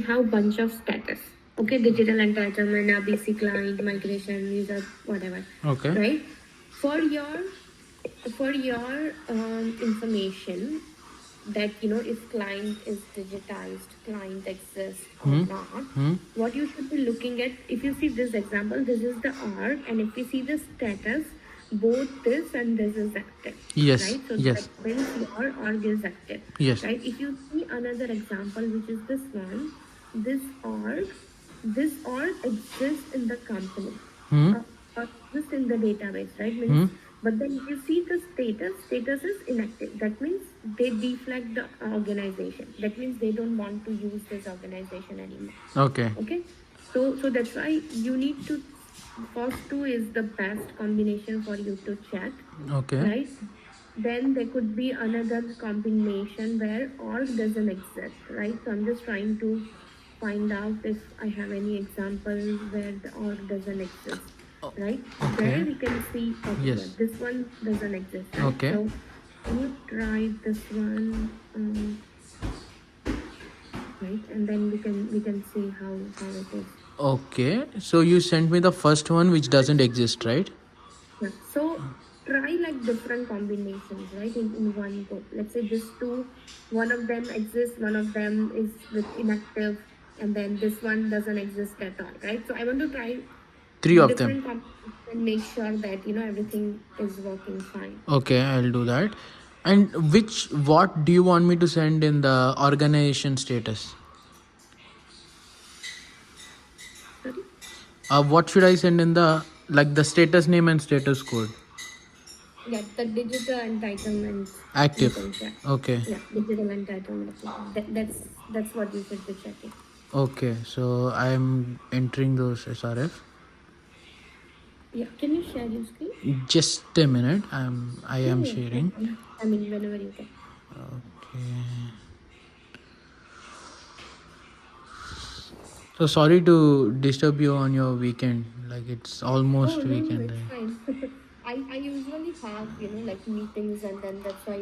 have bunch of status. Okay, digital entitlement, ABC client, migration, user, whatever. Okay. Right? For your information, that if client is digitized, client exists or not, what you should be looking at, if you see this example, this is the org, and if we see the status, both this and this is active. Yes. Right? So Yes. that means your org is active. Yes. Right? If you see another example, which is this one, this org exists in the company, exists in the database, right? Means, but then if you see the status is inactive. That means they deflag the organization. That means they don't want to use this organization anymore. Okay. Okay. So that's why you need to, first two is the best combination for you to check. Okay. Right? Then there could be another combination where org doesn't exist, right? So I'm just trying to find out if I have any examples where the org doesn't exist, right? Okay. There we can see, okay, Yes. yeah, this one doesn't exist, right? Okay. So can you try this one, right? And then we can see how it is. Okay. So you sent me the first one which doesn't exist, right? Yeah. So try like different combinations, right? In one go. Let's say this two, one of them exists, one of them is with inactive, and then this one doesn't exist at all, right? So I want to try Three of different them. and make sure that everything is working fine. Okay, I'll do that. And what do you want me to send in the organization status? Sorry? What should I send in the status name and status code? Yeah, the digital entitlement. Active. Okay. Yeah, digital entitlement. That's what you should be checking. Okay, so I am entering those SRF. Yeah, can you share your screen? Just a minute. I am Yeah, sharing. I mean, whenever you can. Okay. So sorry to disturb you on your weekend. Like it's almost weekend. It's fine. I usually have like meetings, and then that's why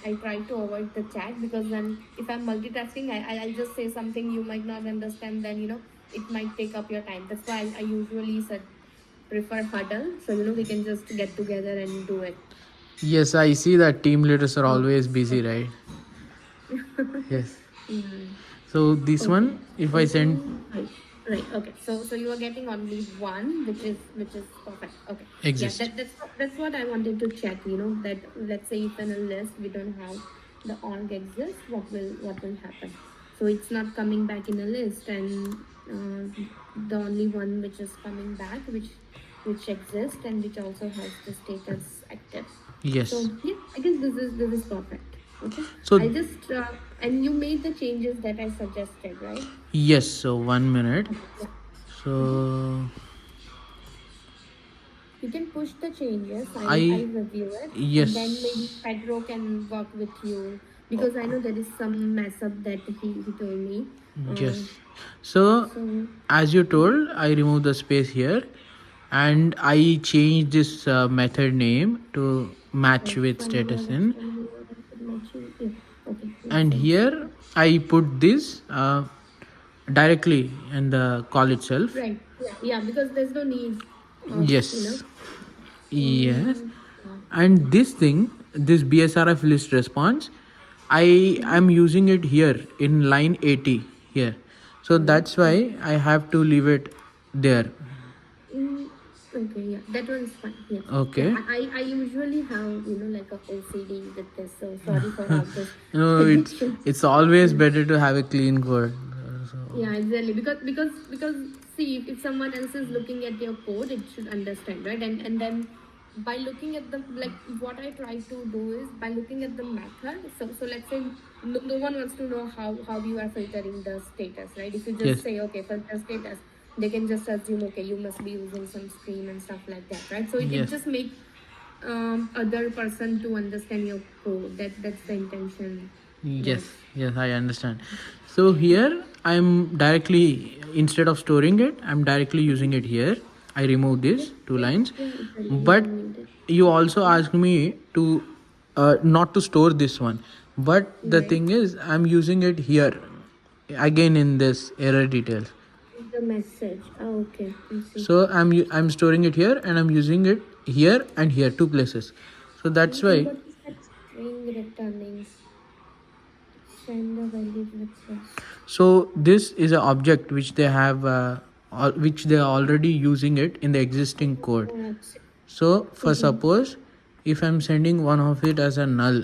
I try to avoid the chat, because then if I'm multitasking, I'll just say something you might not understand, then it might take up your time. That's why I usually prefer huddle, so we can just get together and do it. Yes, I see that team leaders are always busy, right? Yes. So this one, if I send. Right. Okay. So you are getting only one, which is perfect. Okay. Exist. Yeah. That's what I wanted to check. That let's say if in a list we don't have the org exists, what will happen? So it's not coming back in a list, and the only one which is coming back, which exists and which also has the status active. Yes. So yeah, I guess this is perfect. Okay. So I just and you made the changes that I suggested, right? Yes. So 1 minute. Yeah. So You can push the changes. I review it. Yes. And then maybe Pedro can work with you, because I know there is some mess up that he told me. Yes. So as you told, I removed the space here, and I changed this method name to match with status in. Okay. And here I put this directly in the call itself. Right. Yeah, because there's no need. Yes. Yes. And this thing, this BSRF list response, I am using it here in line 80 here. So that's why I have to leave it there. Okay, yeah, that one's fine. Yeah. Okay. Yeah, I usually have like a OCD with this, so sorry for all this. No, it's always better to have a clean code. Yeah, exactly. Because see, if someone else is looking at your code, it should understand, right? And then by looking at the, like, what I try to do is by looking at the method. So let's say no one wants to know how you are filtering the status, right? If you just say, okay, filter status, they can just assume, okay, you must be using some stream and stuff like that, right? So it just makes other person to understand your code. That's the intention. Yes, I understand. So here I'm directly, instead of storing it, I'm directly using it here. I remove these 2 lines. But you also asked me to not to store this one. But the thing is, I'm using it here. again in this error details. The message. Oh, okay. I see. So I'm storing it here and I'm using it here and here, 2 places. So that's why. What is that string returning? Send a valid request. So this is an object which they have, which they are already using it in the existing code. Oh, So for suppose if I'm sending one of it as a null,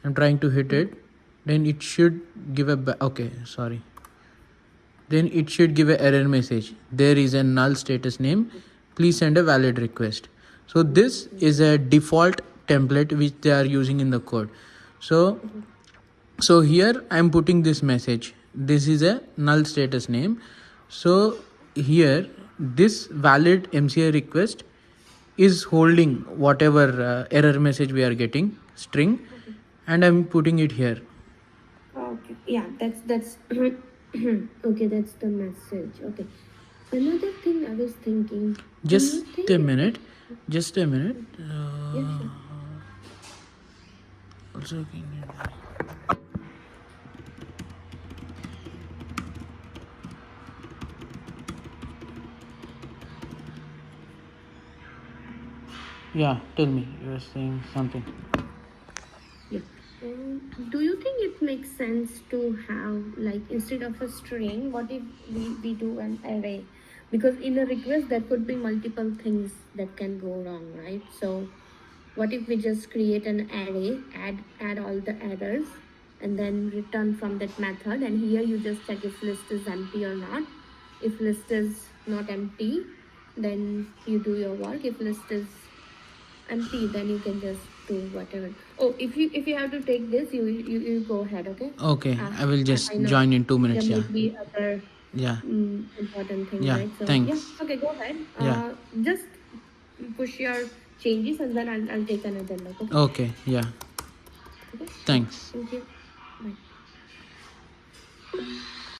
I'm trying to hit it, then it should give a okay, sorry. Then it should give an error message. There is a null status name. Please send a valid request. So this is a default template which they are using in the code. So here I am putting this message. This is a null status name. So here this valid MCA request is holding whatever error message we are getting, string, and I'm putting it here. Okay. Yeah, that's okay. That's the message. Okay. Another thing I was thinking. Just a minute. Just a minute. Yeah, sure. Also, yeah, tell me. You were saying something. Yeah. Do you think it makes sense to have, like, instead of a string, what if we do an array? Because in a request there could be multiple things that can go wrong, right? So what if we just create an array, add all the errors, and then return from that method, and here you just check if list is empty or not. If list is not empty, then you do your work. If list is empty, then you can just do whatever. Oh, if you have to take this, you go ahead. Okay. Okay, I will just I know join in 2 minutes. there Yeah. might be other Yeah. important things, Yeah. right? So Thanks. yeah. Okay, go ahead. Yeah. Just push your changes, and then I'll take another look. Okay. Okay. Yeah. Okay. Thanks. Thank you. Bye.